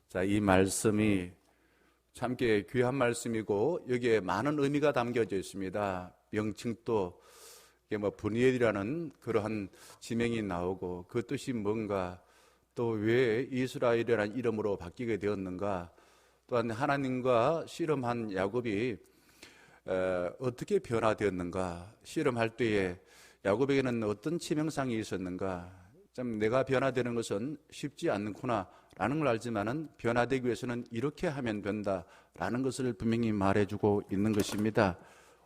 자, 이 말씀이 참께 귀한 말씀이고 여기에 많은 의미가 담겨져 있습니다. 명칭도 브니엘이라는 그러한 지명이 나오고 그 뜻이 뭔가, 또 왜 이스라엘이라는 이름으로 바뀌게 되었는가, 또한 하나님과 씨름한 야곱이 어떻게 변화되었는가, 씨름할 때에 야곱에게는 어떤 치명상이 있었는가. 참 내가 변화되는 것은 쉽지 않구나 라는 걸 알지만은 변화되기 위해서는 이렇게 하면 된다라는 것을 분명히 말해주고 있는 것입니다.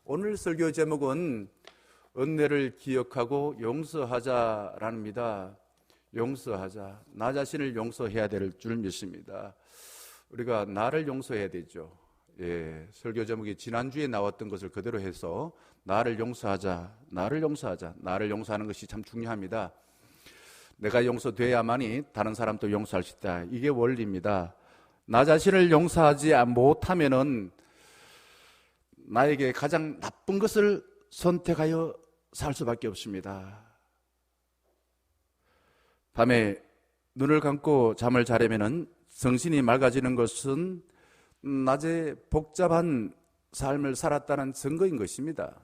오늘 설교 제목은 은혜를 기억하고 용서하자랍니다. 용서하자. 나 자신을 용서해야 될 줄 믿습니다. 우리가 나를 용서해야 되죠. 설교 제목이 지난주에 나왔던 것을 그대로 해서 나를 용서하자, 나를 용서하자. 나를 용서하는 것이 참 중요합니다. 내가 용서돼야만이 다른 사람도 용서할 수 있다. 이게 원리입니다. 나 자신을 용서하지 못하면은 나에게 가장 나쁜 것을 선택하여 살 수밖에 없습니다. 밤에 눈을 감고 잠을 자려면은 정신이 맑아지는 것은 낮에 복잡한 삶을 살았다는 증거인 것입니다.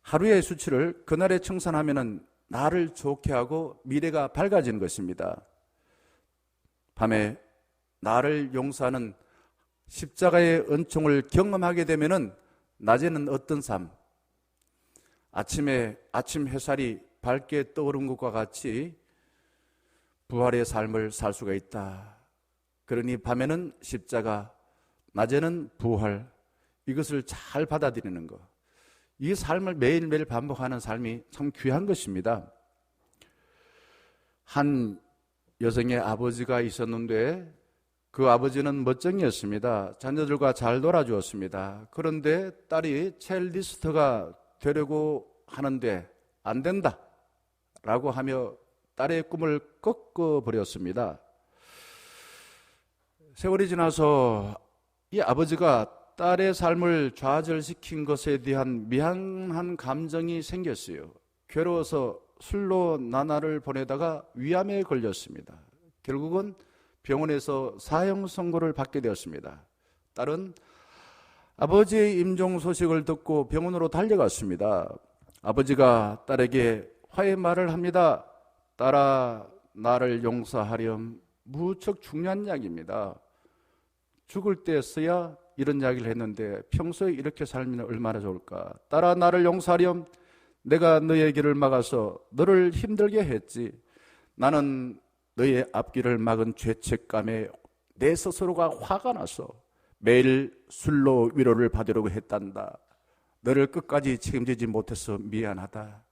하루의 수치를 그날에 청산하면은 나를 좋게 하고 미래가 밝아지는 것입니다. 밤에 나를 용서하는 십자가의 은총을 경험하게 되면은 낮에는 어떤 삶, 아침에 아침 햇살이 밝게 떠오른 것과 같이 부활의 삶을 살 수가 있다. 그러니 밤에는 십자가, 낮에는 부활, 이것을 잘 받아들이는 것, 이 삶을 매일매일 반복하는 삶이 참 귀한 것입니다. 한 여성의 아버지가 있었는데 그 아버지는 멋쟁이였습니다. 자녀들과 잘 놀아주었습니다. 그런데 딸이 첼리스트가 되려고 하는데 안 된다 라고 하며 딸의 꿈을 꺾어버렸습니다. 세월이 지나서 이 아버지가 딸의 삶을 좌절시킨 것에 대한 미안한 감정이 생겼어요. 괴로워서 술로 나날을 보내다가 위암에 걸렸습니다. 결국은 병원에서 사형 선고를 받게 되었습니다. 딸은 아버지의 임종 소식을 듣고 병원으로 달려갔습니다. 아버지가 딸에게 화해 말을 합니다. 딸아, 나를 용서하렴. 무척 중요한 이야기입니다. 죽을 때 써야 이런 이야기를 했는데 평소에 이렇게 살면 얼마나 좋을까. 딸아, 나를 용서하렴. 내가 너의 길을 막아서 너를 힘들게 했지. 나는 너의 앞길을 막은 죄책감에 내 스스로가 화가 나서 매일 술로 위로를 받으려고 했단다. 너를 끝까지 책임지지 못해서 미안하다.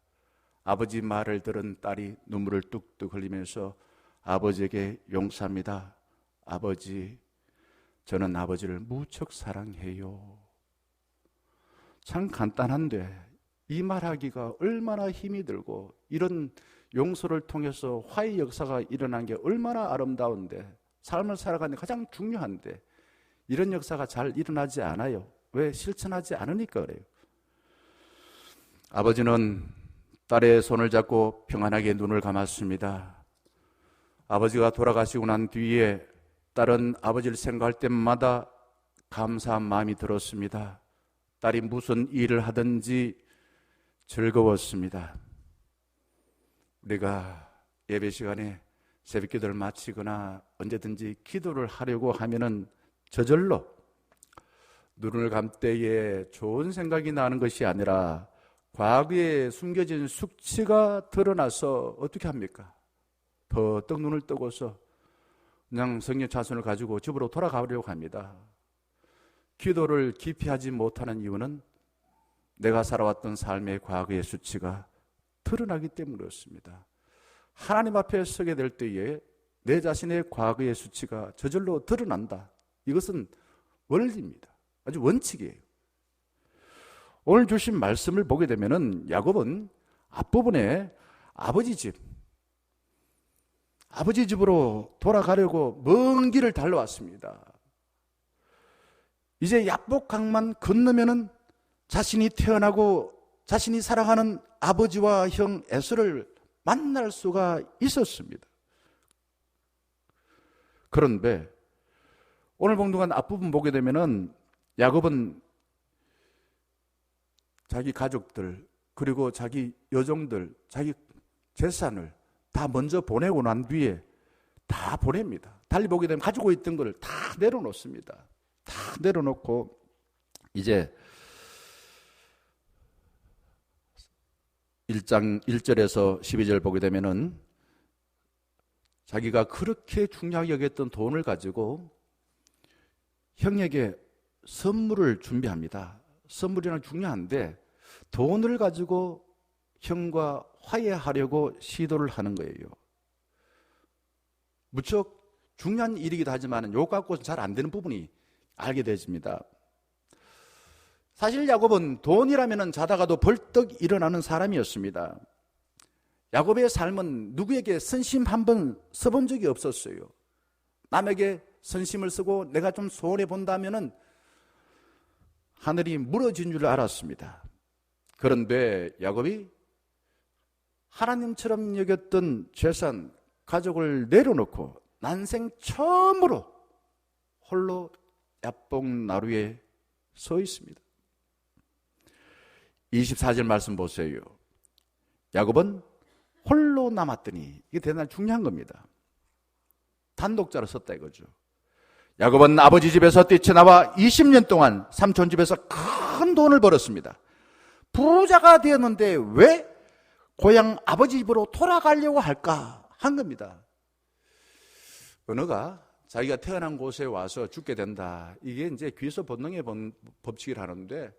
아버지 말을 들은 딸이 눈물을 뚝뚝 흘리면서 아버지에게 용서합니다. 아버지, 저는 아버지를 무척 사랑해요. 참 간단한데 이 말하기가 얼마나 힘이 들고, 이런 용서를 통해서 화해 역사가 일어난 게 얼마나 아름다운데, 삶을 살아가는 데 가장 중요한데 이런 역사가 잘 일어나지 않아요. 왜? 실천하지 않으니까 그래요. 아버지는 딸의 손을 잡고 평안하게 눈을 감았습니다. 아버지가 돌아가시고 난 뒤에 딸은 아버지를 생각할 때마다 감사한 마음이 들었습니다. 딸이 무슨 일을 하든지 즐거웠습니다. 우리가 예배 시간에 새벽 기도를 마치거나 언제든지 기도를 하려고 하면은 저절로 눈을 감 때에 좋은 생각이 나는 것이 아니라 과거에 숨겨진 숙취가 드러나서 어떻게 합니까? 버떡 눈을 뜨고서 그냥 성령 차순을 가지고 집으로 돌아가려고 합니다. 기도를 깊이 하지 못하는 이유는 내가 살아왔던 삶의 과거의 수치가 드러나기 때문이었습니다. 하나님 앞에 서게 될 때에 내 자신의 과거의 수치가 저절로 드러난다. 이것은 원리입니다. 아주 원칙이에요. 오늘 주신 말씀을 보게 되면은 야곱은 앞부분에 아버지 집으로 돌아가려고 먼 길을 달려왔습니다. 이제 야복강만 건너면은 자신이 태어나고 자신이 사랑하는 아버지와 형 에서를 만날 수가 있었습니다. 그런데 오늘 본문 앞부분 보게 되면은 야곱은 자기 가족들 그리고 자기 여종들, 자기 재산을 다 먼저 보내고 난 뒤에 다 보냅니다. 달리 보게 되면 가지고 있던 걸 다 내려놓습니다. 다 내려놓고 이제 1장 1절에서 12절 보게 되면은 자기가 그렇게 중요하게 여겼던 돈을 가지고 형에게 선물을 준비합니다. 선물이란 중요한데 돈을 가지고 형과 화해하려고 시도를 하는 거예요. 무척 중요한 일이기도 하지만 요거 갖고는 잘 안 되는 부분이 알게 되집니다. 사실 야곱은 돈이라면 자다가도 벌떡 일어나는 사람이었습니다. 야곱의 삶은 누구에게 선심 한 번 써본 적이 없었어요. 남에게 선심을 쓰고 내가 좀 소원해 본다면은 하늘이 무너진 줄 알았습니다. 그런데 야곱이 하나님처럼 여겼던 재산, 가족을 내려놓고 난생 처음으로 홀로 야복나루에 서 있습니다. 24절 말씀 보세요. 야곱은 홀로 남았더니, 이게 대단히 중요한 겁니다. 단독자로 섰다 이거죠. 야곱은 아버지 집에서 뛰쳐나와 20년 동안 삼촌 집에서 큰 돈을 벌었습니다. 부자가 되었는데 왜 고향 아버지 집으로 돌아가려고 할까 한 겁니다. 어느가 자기가 태어난 곳에 와서 죽게 된다. 이게 이제 귀서 본능의 법칙을 하는데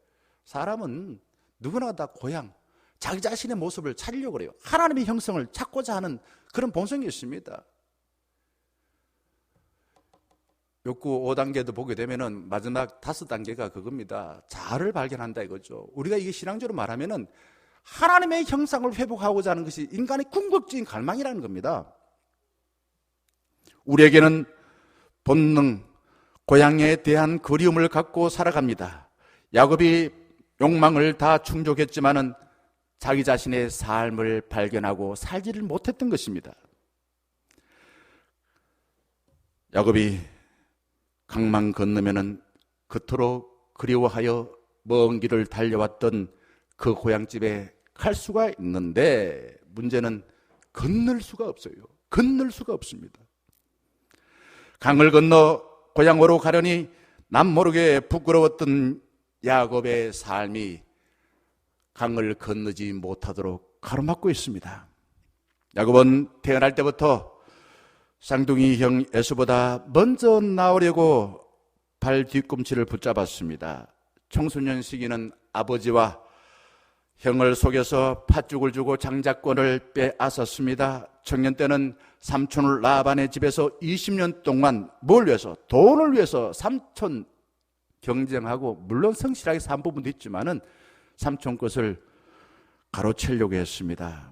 사람은 누구나 다 고향, 자기 자신의 모습을 찾으려고 그래요. 하나님의 형성을 찾고자 하는 그런 본성이 있습니다. 욕구 5단계도 보게 되면은 마지막 5단계가 그겁니다. 자아를 발견한다 이거죠. 우리가 이게 신앙적으로 말하면은 하나님의 형상을 회복하고자 하는 것이 인간의 궁극적인 갈망이라는 겁니다. 우리에게는 본능, 고향에 대한 그리움을 갖고 살아갑니다. 야곱이 욕망을 다 충족했지만은 자기 자신의 삶을 발견하고 살지를 못했던 것입니다. 야곱이 강만 건너면은 그토록 그리워하여 먼 길을 달려왔던 그 고향집에 갈 수가 있는데 문제는 건널 수가 없어요. 건널 수가 없습니다. 강을 건너 고향으로 가려니 남모르게 부끄러웠던 야곱의 삶이 강을 건너지 못하도록 가로막고 있습니다. 야곱은 태어날 때부터 쌍둥이 형 에서보다 먼저 나오려고 발 뒤꿈치를 붙잡았습니다. 청소년 시기는 아버지와 형을 속여서 팥죽을 주고 장자권을 빼앗았습니다. 청년 때는 삼촌 라반의 집에서 20년 동안 뭘 위해서? 돈을 위해서 삼촌 경쟁하고 물론 성실하게 산 부분도 있지만은 삼촌 것을 가로채려고 했습니다.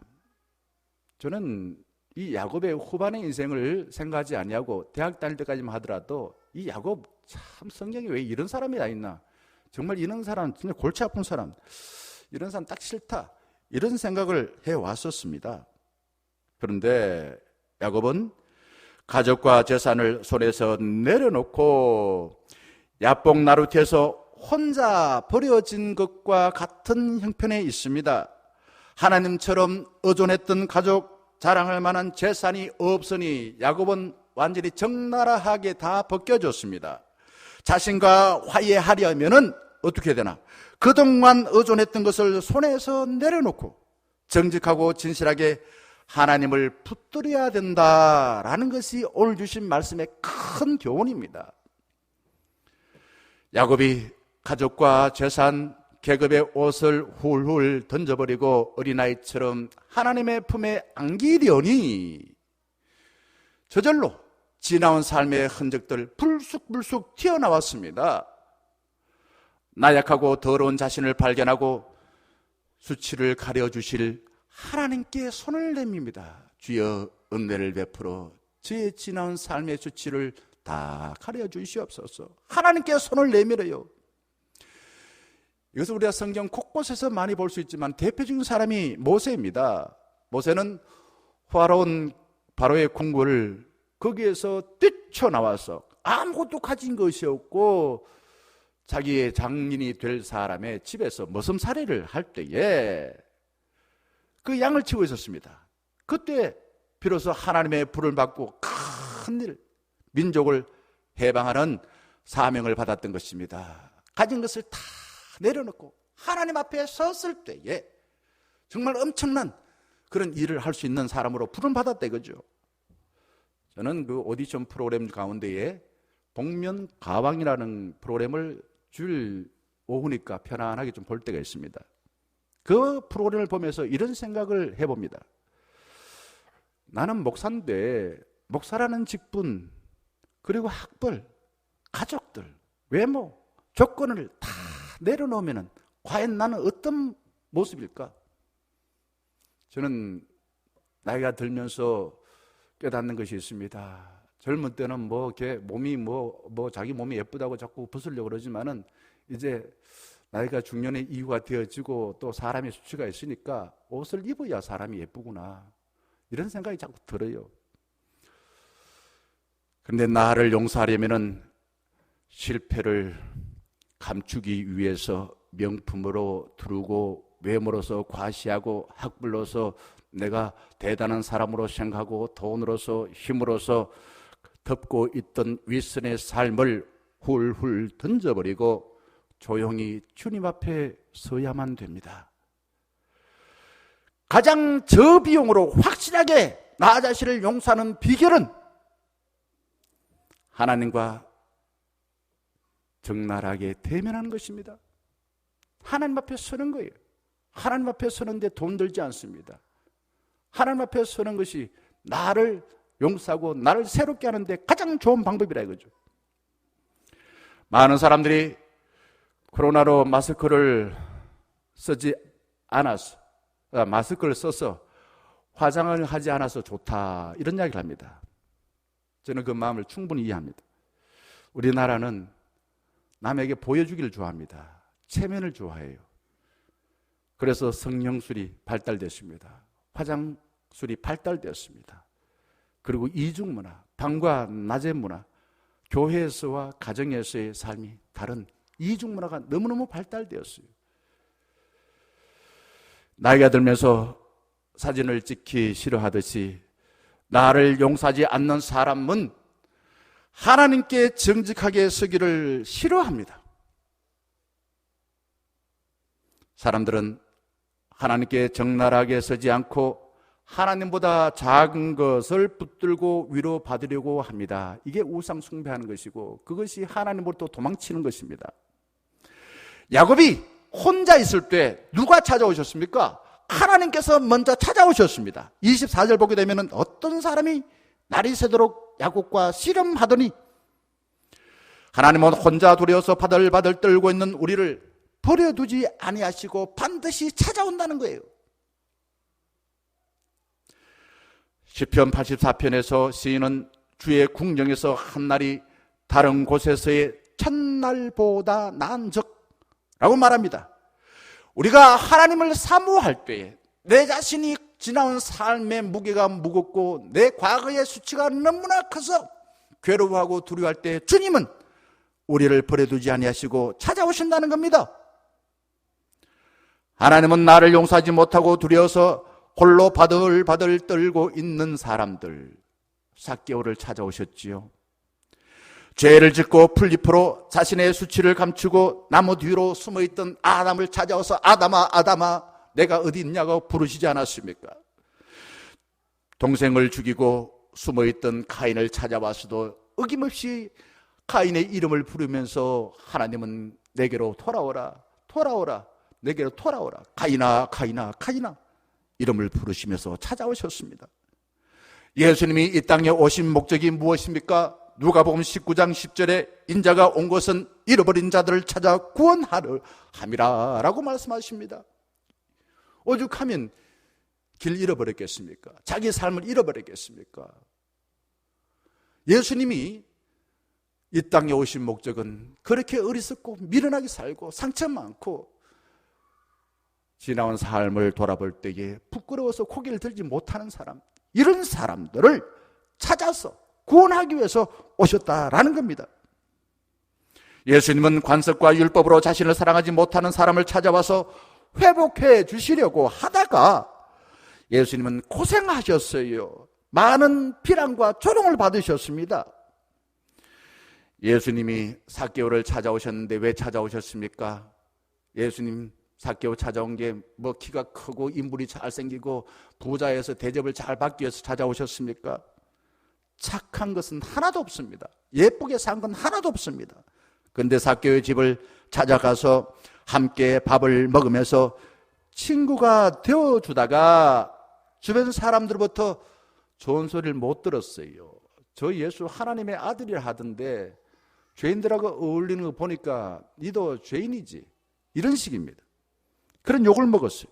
저는 이 야곱의 후반의 인생을 생각하지 아니하고 대학 다닐 때까지만 하더라도 이 야곱 참 성경에 왜 이런 사람이 다 있나? 정말 이런 사람 진짜 골치 아픈 사람, 이런 사람 딱 싫다, 이런 생각을 해왔었습니다. 그런데 야곱은 가족과 재산을 손에서 내려놓고 야복 나루트에서 혼자 버려진 것과 같은 형편에 있습니다. 하나님처럼 의존했던 가족, 자랑할 만한 재산이 없으니 야곱은 완전히 적나라하게 다 벗겨졌습니다. 자신과 화해하려면은 어떻게 되나? 그동안 의존했던 것을 손에서 내려놓고 정직하고 진실하게 하나님을 붙들어야 된다라는 것이 오늘 주신 말씀의 큰 교훈입니다. 야곱이 가족과 재산, 계급의 옷을 훌훌 던져버리고 어린아이처럼 하나님의 품에 안기려니 저절로 지나온 삶의 흔적들 불쑥불쑥 튀어나왔습니다. 나약하고 더러운 자신을 발견하고 수치를 가려주실 하나님께 손을 내밉니다. 주여 은혜를 베풀어 저의 지나온 삶의 수치를 다 가려주시옵소서. 하나님께 손을 내밀어요. 이것을 우리가 성경 곳곳에서 많이 볼 수 있지만 대표적인 사람이 모세입니다. 모세는 바로의 궁궐을 거기에서 뛰쳐나와서 아무것도 가진 것이 없고 자기의 장인이 될 사람의 집에서 머슴살이를 할 때에 그 양을 치고 있었습니다. 그때 비로소 하나님의 불을 받고 큰일, 민족을 해방하는 사명을 받았던 것입니다. 가진 것을 다 내려놓고 하나님 앞에 섰을 때에 정말 엄청난 그런 일을 할 수 있는 사람으로 부름 받았다 이거죠. 저는 그 오디션 프로그램 가운데에 복면가왕이라는 프로그램을 주일 오후니까 편안하게 좀 볼 때가 있습니다. 그 프로그램을 보면서 이런 생각을 해봅니다. 나는 목사인데 목사라는 직분, 그리고 학벌, 가족들, 외모, 조건을 다 내려놓으면 과연 나는 어떤 모습일까? 저는 나이가 들면서 깨닫는 것이 있습니다. 젊은 때는 뭐 이렇게 몸이 자기 몸이 예쁘다고 자꾸 벗으려고 그러지만은 이제 나이가 중년의 이유가 되어지고 또 사람의 수치가 있으니까 옷을 입어야 사람이 예쁘구나, 이런 생각이 자꾸 들어요. 그런데 나를 용서하려면은 실패를 감추기 위해서 명품으로 두르고 외모로서 과시하고 학벌로서 내가 대단한 사람으로 생각하고 돈으로서 힘으로서 덮고 있던 윗선의 삶을 훌훌 던져버리고 조용히 주님 앞에 서야만 됩니다. 가장 저비용으로 확실하게 나 자신을 용서하는 비결은 하나님과 적나라하게 대면하는 것입니다. 하나님 앞에 서는 거예요. 하나님 앞에 서는데 돈 들지 않습니다. 하나님 앞에 서는 것이 나를 용서하고 나를 새롭게 하는데 가장 좋은 방법이라 이거죠. 많은 사람들이 코로나로 마스크를 쓰지 않아서, 마스크를 써서 화장을 하지 않아서 좋다, 이런 이야기를 합니다. 저는 그 마음을 충분히 이해합니다. 우리나라는 남에게 보여주기를 좋아합니다. 체면을 좋아해요. 그래서 성형술이 발달됐습니다. 화장술이 발달되었습니다. 그리고 이중문화, 밤과 낮의 문화, 교회에서와 가정에서의 삶이 다른 이중문화가 너무너무 발달되었어요. 나이가 들면서 사진을 찍기 싫어하듯이 나를 용서하지 않는 사람은 하나님께 정직하게 서기를 싫어합니다. 사람들은 하나님께 적나라하게 서지 않고 하나님보다 작은 것을 붙들고 위로받으려고 합니다. 이게 우상 숭배하는 것이고 그것이 하나님으로부터 도망치는 것입니다. 야곱이 혼자 있을 때 누가 찾아오셨습니까? 하나님께서 먼저 찾아오셨습니다. 24절 보게 되면 어떤 사람이 날이 새도록 야곱과 씨름하더니 하나님은 혼자 두려워서 바들바들 떨고 있는 우리를 버려두지 아니하시고 반드시 찾아온다는 거예요. 시편 84편에서 시인은 주의 궁정에서 한날이 다른 곳에서의 첫날보다 나은 적라고 말합니다. 우리가 하나님을 사모할 때에 내 자신이 지나온 삶의 무게가 무겁고 내 과거의 수치가 너무나 커서 괴로워하고 두려워할 때 주님은 우리를 버려두지 아니하시고 찾아오신다는 겁니다. 하나님은 나를 용서하지 못하고 두려워서 홀로 바들바들 떨고 있는 사람들, 삭개오를 찾아오셨지요. 죄를 짓고 풀잎으로 자신의 수치를 감추고 나무 뒤로 숨어있던 아담을 찾아와서 아담아 아담아 내가 어디 있냐고 부르시지 않았습니까? 동생을 죽이고 숨어있던 카인을 찾아와서도 어김없이 카인의 이름을 부르면서 하나님은 내게로 돌아오라 돌아오라 내게로 돌아오라 카인아 카인아 카인아 이름을 부르시면서 찾아오셨습니다. 예수님이 이 땅에 오신 목적이 무엇입니까? 누가복음 19장 10절에 인자가 온 것은 잃어버린 자들을 찾아 구원하려 함이라 라고 말씀하십니다. 오죽하면 길 잃어버렸겠습니까? 자기 삶을 잃어버렸겠습니까? 예수님이 이 땅에 오신 목적은 그렇게 어리석고 미련하게 살고 상처 많고 지나온 삶을 돌아볼 때에 부끄러워서 고개를 들지 못하는 사람, 이런 사람들을 찾아서 구원하기 위해서 오셨다라는 겁니다. 예수님은 관습과 율법으로 자신을 사랑하지 못하는 사람을 찾아와서 회복해 주시려고 하다가 예수님은 고생하셨어요. 많은 비난과 조롱을 받으셨습니다. 예수님이 삭개오를 찾아오셨는데 왜 찾아오셨습니까? 예수님 삭개오 찾아온 게 뭐 키가 크고 인물이 잘생기고 부자에서 대접을 잘 받기 위해서 찾아오셨습니까? 착한 것은 하나도 없습니다. 예쁘게 산 건 하나도 없습니다. 근데 삭개오의 집을 찾아가서 함께 밥을 먹으면서 친구가 되어주다가 주변 사람들부터 좋은 소리를 못 들었어요. 저 예수 하나님의 아들이라 하던데 죄인들하고 어울리는 거 보니까 니도 죄인이지, 이런 식입니다. 그런 욕을 먹었어요.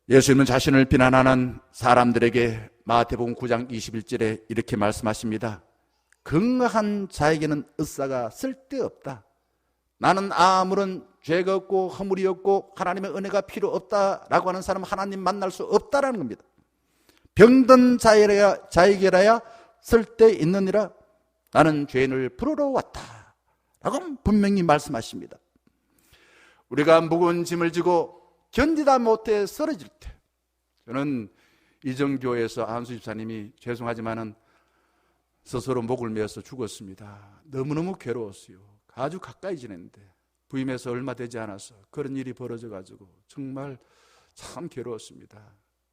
예수님은 자신을 비난하는 사람들에게 마태복음 9장 21절에 이렇게 말씀하십니다. 긍휼한 자에게는 의사가 쓸데없다. 나는 아무런 죄가 없고 허물이 없고 하나님의 은혜가 필요 없다라고 하는 사람은 하나님 만날 수 없다라는 겁니다. 병든 자에게라야 쓸데있느니라. 나는 죄인을 부르러 왔다 라고 분명히 말씀하십니다. 우리가 무거운 짐을 지고 견디다 못해 쓰러질 때, 저는 이정교회에서 안수 집사님이 죄송하지만은 스스로 목을 메어서 죽었습니다. 너무너무 괴로웠어요. 아주 가까이 지냈는데 부임해서 얼마 되지 않아서 그런 일이 벌어져가지고 정말 참 괴로웠습니다.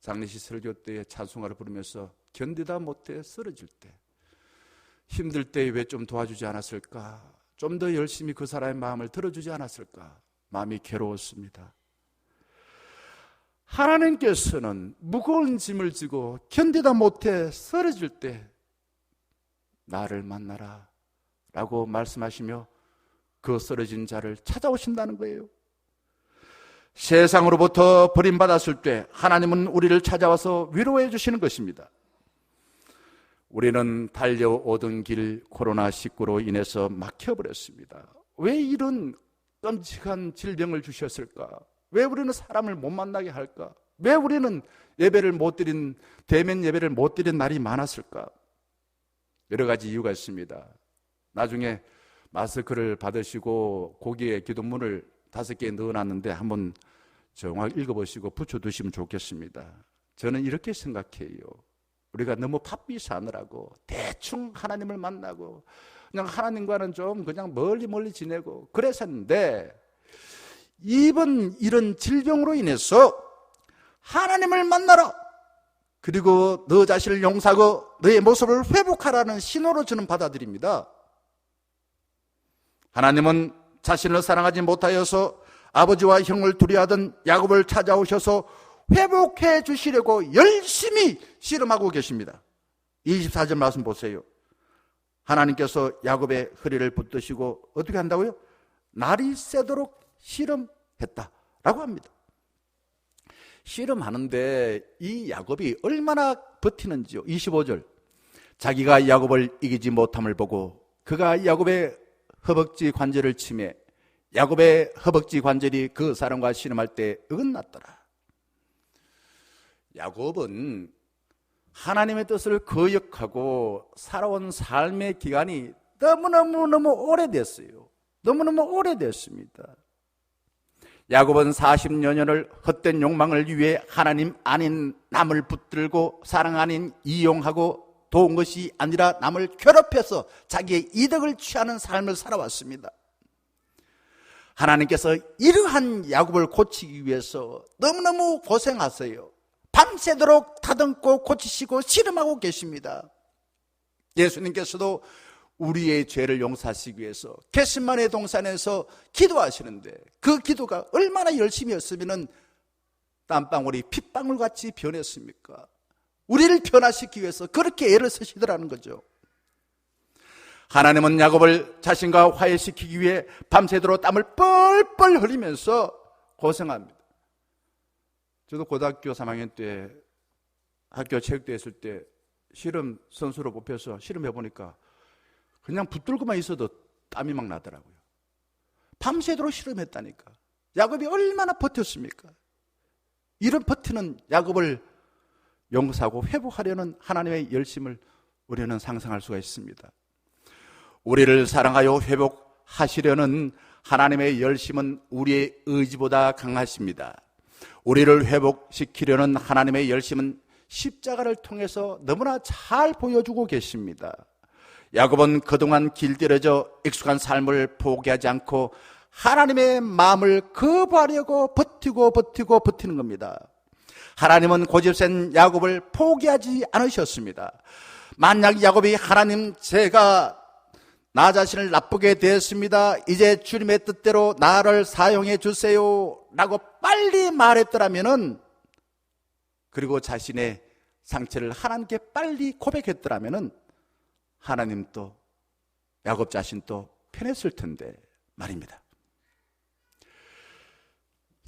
장례식 설교 때에 찬송가를 부르면서 견디다 못해 쓰러질 때, 힘들 때 왜 좀 도와주지 않았을까? 좀 더 열심히 그 사람의 마음을 들어주지 않았을까? 마음이 괴로웠습니다. 하나님께서는 무거운 짐을 지고 견디다 못해 쓰러질 때 나를 만나라 라고 말씀하시며 그 쓰러진 자를 찾아오신다는 거예요. 세상으로부터 버림받았을 때 하나님은 우리를 찾아와서 위로해 주시는 것입니다. 우리는 달려오던 길 코로나19로 인해서 막혀버렸습니다. 왜 이런 끔찍한 질병을 주셨을까? 왜 우리는 사람을 못 만나게 할까? 왜 우리는 예배를 못 드린, 대면 예배를 못 드린 날이 많았을까? 여러 가지 이유가 있습니다. 나중에 마스크를 받으시고 거기에 기도문을 5개 넣어놨는데 한번 정확히 읽어보시고 붙여두시면 좋겠습니다. 저는 이렇게 생각해요. 우리가 너무 바삐 사느라고 대충 하나님을 만나고 그냥 하나님과는 좀 그냥 멀리 지내고 그랬었는데, 이번 이런 질병으로 인해서 하나님을 만나라, 그리고 너 자신을 용서하고 너의 모습을 회복하라는 신호로 저는 받아들입니다. 하나님은 자신을 사랑하지 못하여서 아버지와 형을 두려워하던 야곱을 찾아오셔서 회복해 주시려고 열심히 씨름하고 계십니다. 24절 말씀 보세요. 하나님께서 야곱의 허리를 붙드시고 어떻게 한다고요? 날이 새도록 씨름했다라고 합니다. 씨름하는데 이 야곱이 얼마나 버티는지요. 25절. 자기가 야곱을 이기지 못함을 보고 그가 야곱의 허벅지 관절을 치매 야곱의 허벅지 관절이 그 사람과 씨름할 때 어긋났더라. 야곱은 하나님의 뜻을 거역하고 살아온 삶의 기간이 너무너무 오래됐어요. 너무너무 오래됐습니다. 야곱은 40여 년을 헛된 욕망을 위해 하나님 아닌 남을 붙들고 사랑 아닌 이용하고 도운 것이 아니라 남을 괴롭혀서 자기의 이득을 취하는 삶을 살아왔습니다. 하나님께서 이러한 야곱을 고치기 위해서 너무너무 고생하세요. 밤새도록 다듬고 고치시고 씨름하고 계십니다. 예수님께서도 우리의 죄를 용서하시기 위해서 겟세마네 동산에서 기도하시는데 그 기도가 얼마나 열심히였으면 땀방울이 핏방울같이 변했습니까? 우리를 변화시키기 위해서 그렇게 애를 쓰시더라는 거죠. 하나님은 야곱을 자신과 화해시키기 위해 밤새도록 땀을 뻘뻘 흘리면서 고생합니다. 저도 고등학교 3학년 때 학교 체육대회 했을 때 씨름 선수로 뽑혀서 씨름해보니까 그냥 붙들고만 있어도 땀이 막 나더라고요. 밤새도록 씨름했다니까. 야곱이 얼마나 버텼습니까? 이런 버티는 야곱을 용서하고 회복하려는 하나님의 열심을 우리는 상상할 수가 있습니다. 우리를 사랑하여 회복하시려는 하나님의 열심은 우리의 의지보다 강하십니다. 우리를 회복시키려는 하나님의 열심은 십자가를 통해서 너무나 잘 보여주고 계십니다. 야곱은 그동안 길들여져 익숙한 삶을 포기하지 않고 하나님의 마음을 거부하려고 버티는 겁니다. 하나님은 고집센 야곱을 포기하지 않으셨습니다. 만약 야곱이 하나님, 제가 나 자신을 나쁘게 대했습니다, 이제 주님의 뜻대로 나를 사용해 주세요 라고 빨리 말했더라면은, 그리고 자신의 상처를 하나님께 빨리 고백했더라면은 하나님도 야곱 자신도 편했을 텐데 말입니다.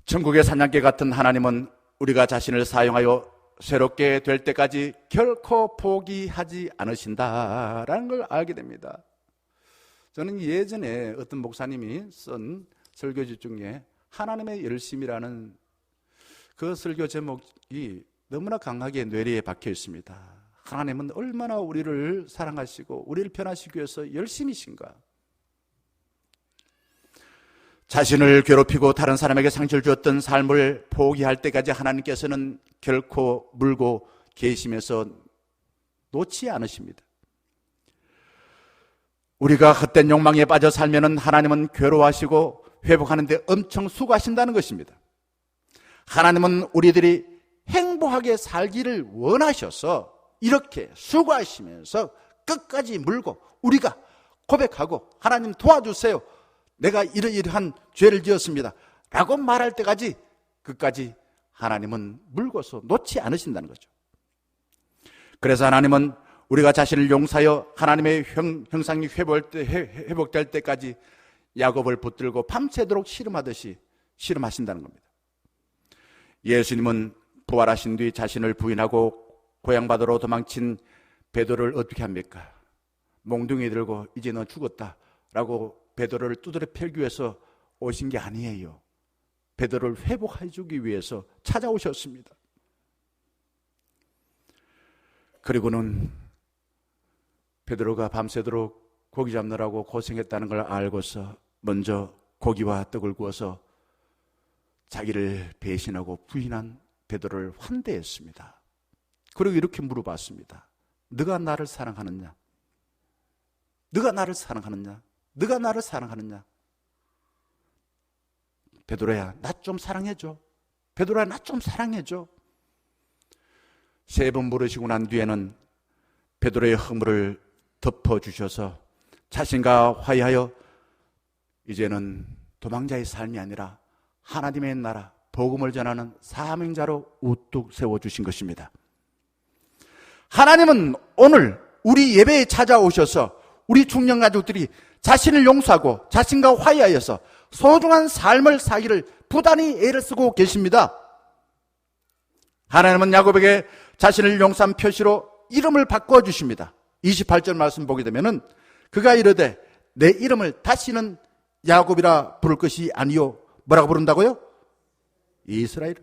천국의 사냥개 같은 하나님은 우리가 자신을 사용하여 새롭게 될 때까지 결코 포기하지 않으신다라는 걸 알게 됩니다. 저는 예전에 어떤 목사님이 쓴 설교지 중에 하나님의 열심이라는 그 설교 제목이 너무나 강하게 뇌리에 박혀 있습니다. 하나님은 얼마나 우리를 사랑하시고 우리를 변화시키기 위해서 열심이신가. 자신을 괴롭히고 다른 사람에게 상처를 주었던 삶을 포기할 때까지 하나님께서는 결코 물고 계시면서 놓지 않으십니다. 우리가 헛된 욕망에 빠져 살면은 하나님은 괴로워하시고 회복하는 데 엄청 수고하신다는 것입니다. 하나님은 우리들이 행복하게 살기를 원하셔서 이렇게 수고하시면서 끝까지 물고 우리가 고백하고 하나님 도와주세요, 내가 이러이러한 죄를 지었습니다 라고 말할 때까지 끝까지 하나님은 물고서 놓지 않으신다는 거죠. 그래서 하나님은 우리가 자신을 용서하여 하나님의 형상이 회복될 때까지 야곱을 붙들고 밤새도록 씨름하듯이 씨름하신다는 겁니다. 예수님은 부활하신 뒤 자신을 부인하고 고향바다로 도망친 베드로를 어떻게 합니까? 몽둥이 들고 이제 너 죽었다 라고 베드로를 두드려 패기 위해서 오신 게 아니에요. 베드로를 회복해 주기 위해서 찾아오셨습니다. 그리고는 베드로가 밤새도록 고기 잡느라고 고생했다는 걸 알고서 먼저 고기와 떡을 구워서 자기를 배신하고 부인한 베드로를 환대했습니다. 그리고 이렇게 물어봤습니다. 네가 나를 사랑하느냐? 네가 나를 사랑하느냐? 네가 나를 사랑하느냐? 베드로야, 나 좀 사랑해줘. 베드로야, 나 좀 사랑해줘. 3번 물으시고 난 뒤에는 베드로의 허물을 덮어주셔서 자신과 화해하여 이제는 도망자의 삶이 아니라 하나님의 나라, 복음을 전하는 사명자로 우뚝 세워주신 것입니다. 하나님은 오늘 우리 예배에 찾아오셔서 우리 중년 가족들이 자신을 용서하고 자신과 화해하여서 소중한 삶을 살기를 부단히 애를 쓰고 계십니다. 하나님은 야곱에게 자신을 용서한 표시로 이름을 바꿔주십니다. 28절 말씀 보게 되면은 그가 이르되 내 이름을 다시는 야곱이라 부를 것이 아니요. 뭐라고 부른다고요? 이스라엘.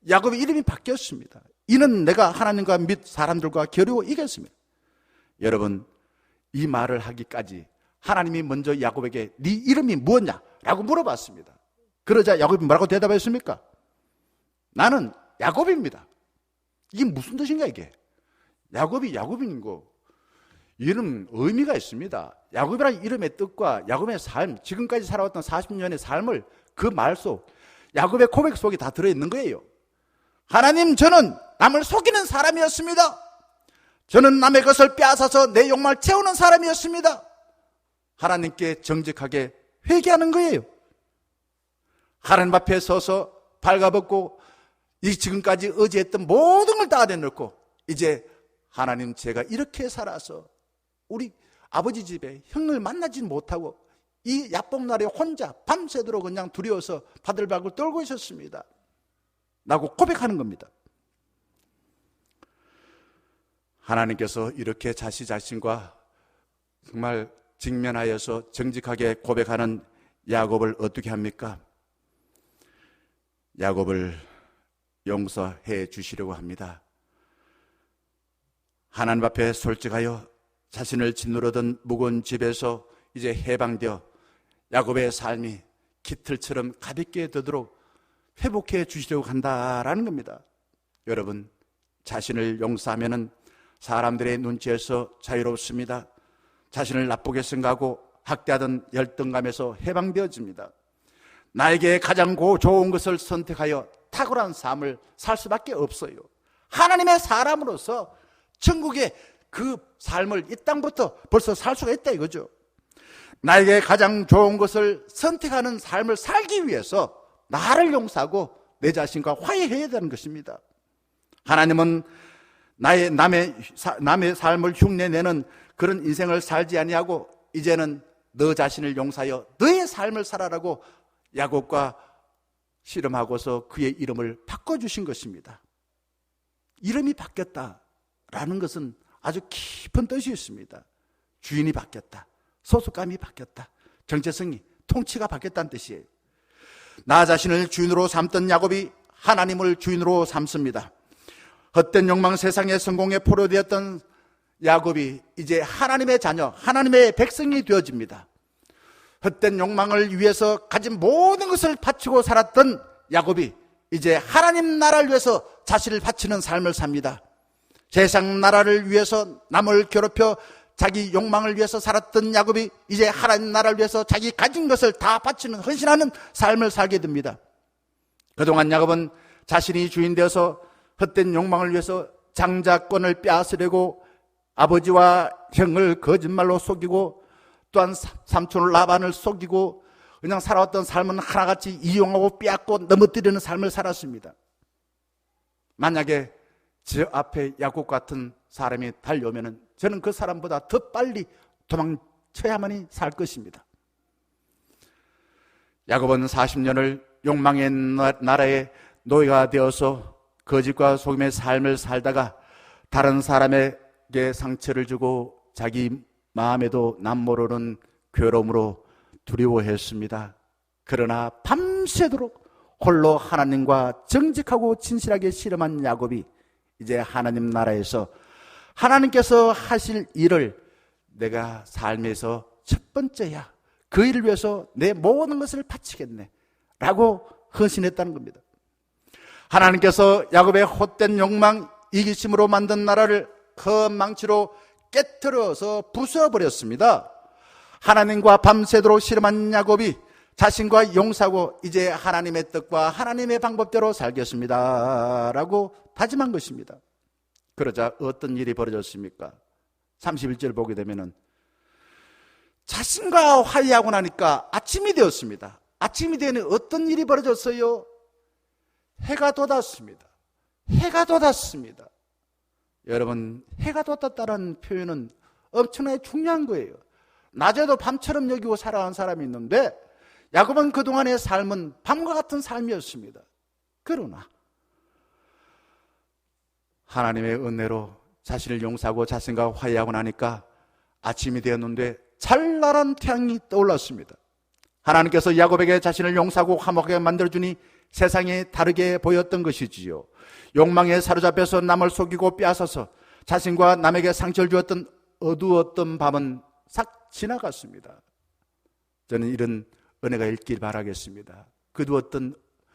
야곱의 이름이 바뀌었습니다. 이는 내가 하나님과 및 사람들과 겨루어 이겼습니다. 여러분, 이 말을 하기까지 하나님이 먼저 야곱에게 네 이름이 무엇냐? 라고 물어봤습니다. 그러자 야곱이 뭐라고 대답했습니까? 나는 야곱입니다. 이게 무슨 뜻인가 이게? 야곱이 야곱인 거, 이름 의미가 있습니다. 야곱이라는 이름의 뜻과 야곱의 삶, 지금까지 살아왔던 40년의 삶을 그 말 속, 야곱의 고백 속에 다 들어있는 거예요. 하나님, 저는 남을 속이는 사람이었습니다. 저는 남의 것을 빼앗아서 내 욕망을 채우는 사람이었습니다. 하나님께 정직하게 회개하는 거예요. 하나님 앞에 서서 발가벗고 지금까지 의지했던 모든 걸 다 내놓고 이제 하나님, 제가 이렇게 살아서 우리 아버지 집에 형을 만나지 못하고 이 야복날에 혼자 밤새도록 그냥 두려워서 바들바들 떨고 있었습니다 라고 고백하는 겁니다. 하나님께서 이렇게 자신과 정말 직면하여서 정직하게 고백하는 야곱을 어떻게 합니까? 야곱을 용서해 주시려고 합니다. 하나님 앞에 솔직하여 자신을 짓누르던 무거운 집에서 이제 해방되어 야곱의 삶이 깃털처럼 가볍게 되도록 회복해 주시려고 한다라는 겁니다. 여러분, 자신을 용서하면은 사람들의 눈치에서 자유롭습니다. 자신을 나쁘게 생각하고 학대하던 열등감에서 해방되어집니다. 나에게 가장 좋은 것을 선택하여 탁월한 삶을 살 수밖에 없어요. 하나님의 사람으로서 천국의 그 삶을 이 땅부터 벌써 살 수가 있다 이거죠. 나에게 가장 좋은 것을 선택하는 삶을 살기 위해서 나를 용서하고 내 자신과 화해해야 되는 것입니다. 하나님은 남의 삶을 흉내내는 그런 인생을 살지 아니하고 이제는 너 자신을 용서하여 너의 삶을 살아라고 야곱과 씨름하고서 그의 이름을 바꿔주신 것입니다. 이름이 바뀌었다라는 것은 아주 깊은 뜻이 있습니다. 주인이 바뀌었다, 소속감이 바뀌었다, 정체성이, 통치가 바뀌었다는 뜻이에요. 나 자신을 주인으로 삼던 야곱이 하나님을 주인으로 삼습니다. 헛된 욕망, 세상의 성공에 포로되었던 야곱이 이제 하나님의 자녀, 하나님의 백성이 되어집니다. 헛된 욕망을 위해서 가진 모든 것을 바치고 살았던 야곱이 이제 하나님 나라를 위해서 자신을 바치는 삶을 삽니다. 세상 나라를 위해서 남을 괴롭혀 자기 욕망을 위해서 살았던 야곱이 이제 하나님 나라를 위해서 자기 가진 것을 다 바치는, 헌신하는 삶을 살게 됩니다. 그동안 야곱은 자신이 주인 되어서 헛된 욕망을 위해서 장자권을 빼앗으려고 아버지와 형을 거짓말로 속이고 또한 삼촌 라반을 속이고 그냥 살아왔던 삶은 하나같이 이용하고 빼앗고 넘어뜨리는 삶을 살았습니다. 만약에 저 앞에 야곱 같은 사람이 달려오면 저는 그 사람보다 더 빨리 도망쳐야만이 살 것입니다. 야곱은 40년을 욕망의 나라의 노예가 되어서 거짓과 속임의 삶을 살다가 다른 사람에게 상처를 주고 자기 마음에도 남모르는 괴로움으로 두려워했습니다. 그러나 밤새도록 홀로 하나님과 정직하고 진실하게 씨름한 야곱이 이제 하나님 나라에서 하나님께서 하실 일을 내가 삶에서 첫 번째야, 그 일을 위해서 내 모든 것을 바치겠네 라고 헌신했다는 겁니다. 하나님께서 야곱의 헛된 욕망, 이기심으로 만든 나라를 큰 망치로 깨트려서 부숴버렸습니다. 하나님과 밤새도록 씨름한 야곱이 자신과 용서하고 이제 하나님의 뜻과 하나님의 방법대로 살겠습니다 라고 다짐한 것입니다. 그러자 어떤 일이 벌어졌습니까? 31절 보게 되면은 자신과 화해하고 나니까 아침이 되었습니다. 아침이 되니 어떤 일이 벌어졌어요? 해가 돋았습니다. 해가 돋았습니다. 여러분, 해가 돋았다는 표현은 엄청나게 중요한 거예요. 낮에도 밤처럼 여기고 살아간 사람이 있는데 야곱은 그동안의 삶은 밤과 같은 삶이었습니다. 그러나 하나님의 은혜로 자신을 용서하고 자신과 화해하고 나니까 아침이 되었는데 찬란한 태양이 떠올랐습니다. 하나님께서 야곱에게 자신을 용서하고 화목하게 만들어주니 세상이 다르게 보였던 것이지요. 욕망에 사로잡혀서 남을 속이고 빼앗아서 자신과 남에게 상처를 주었던 어두웠던 밤은 싹 지나갔습니다. 저는 이런 은혜가 있길 바라겠습니다.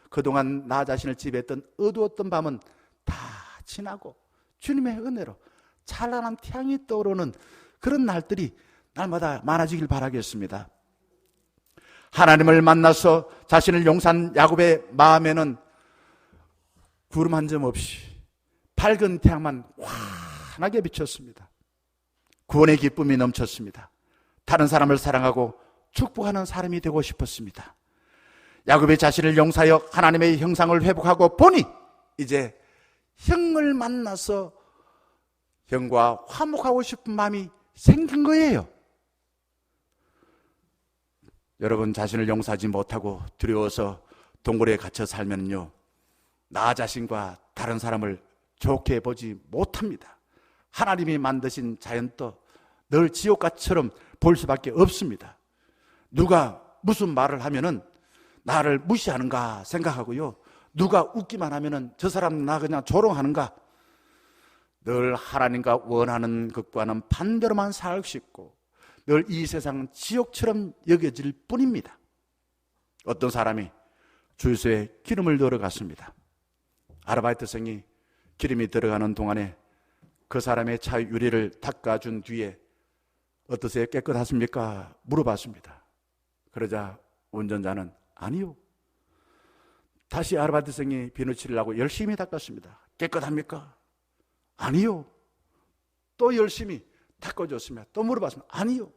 그동안 나 자신을 지배했던 어두웠던 밤은 다 지나고 주님의 은혜로 찬란한 태양이 떠오르는 그런 날들이 날마다 많아지길 바라겠습니다. 하나님을 만나서 자신을 용서한 야곱의 마음에는 구름 한 점 없이 밝은 태양만 환하게 비쳤습니다. 구원의 기쁨이 넘쳤습니다. 다른 사람을 사랑하고 축복하는 사람이 되고 싶었습니다. 야곱이 자신을 용서하여 하나님의 형상을 회복하고 보니 이제 형을 만나서 형과 화목하고 싶은 마음이 생긴 거예요. 여러분, 자신을 용서하지 못하고 두려워서 동굴에 갇혀 살면요, 나 자신과 다른 사람을 좋게 보지 못합니다. 하나님이 만드신 자연도 늘 지옥같이처럼 볼 수밖에 없습니다. 누가 무슨 말을 하면은 나를 무시하는가 생각하고요, 누가 웃기만 하면은 저 사람 나 그냥 조롱하는가? 늘 하나님과 원하는 것과는 반대로만 살 수 있고 늘 이 세상은 지옥처럼 여겨질 뿐입니다. 어떤 사람이 주유소에 기름을 넣으러 갔습니다. 아르바이트생이 기름이 들어가는 동안에 그 사람의 차 유리를 닦아준 뒤에 어떠세요? 깨끗하십니까? 물어봤습니다. 그러자 운전자는 아니요. 다시 아르바이트생이 비누칠을 하고 열심히 닦았습니다. 깨끗합니까? 아니요. 또 열심히 닦아줬습니다. 또 물어봤습니다. 아니요.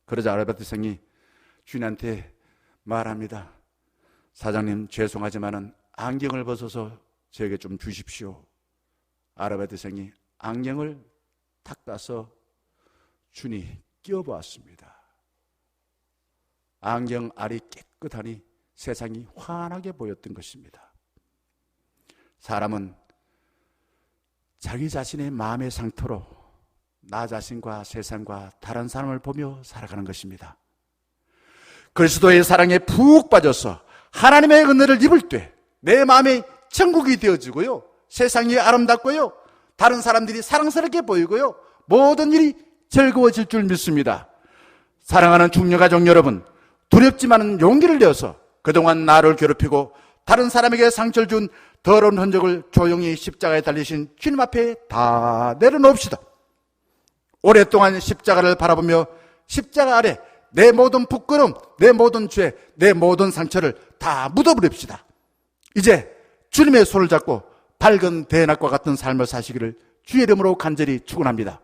그러자 아르바이트생이 주인한테 말합니다. 사장님 죄송하지만은 안경을 벗어서 저에게 좀 주십시오. 아르바이트생이 안경을 닦아서 주인이 끼워보았습니다. 안경 알이 깨끗하니 세상이 환하게 보였던 것입니다. 사람은 자기 자신의 마음의 상태로 나 자신과 세상과 다른 사람을 보며 살아가는 것입니다. 그리스도의 사랑에 푹 빠져서 하나님의 은혜를 입을 때 내 마음이 천국이 되어지고요, 세상이 아름답고요, 다른 사람들이 사랑스럽게 보이고요, 모든 일이 즐거워질 줄 믿습니다. 사랑하는 중녀가족 여러분, 두렵지만 용기를 내어서 그동안 나를 괴롭히고 다른 사람에게 상처를 준 더러운 흔적을 조용히 십자가에 달리신 주님 앞에 다 내려놓읍시다. 오랫동안 십자가를 바라보며 십자가 아래 내 모든 부끄러움, 내 모든 죄, 내 모든 상처를 다 묻어버립시다. 이제 주님의 손을 잡고 밝은 대낮과 같은 삶을 사시기를 주의 이름으로 간절히 축원합니다.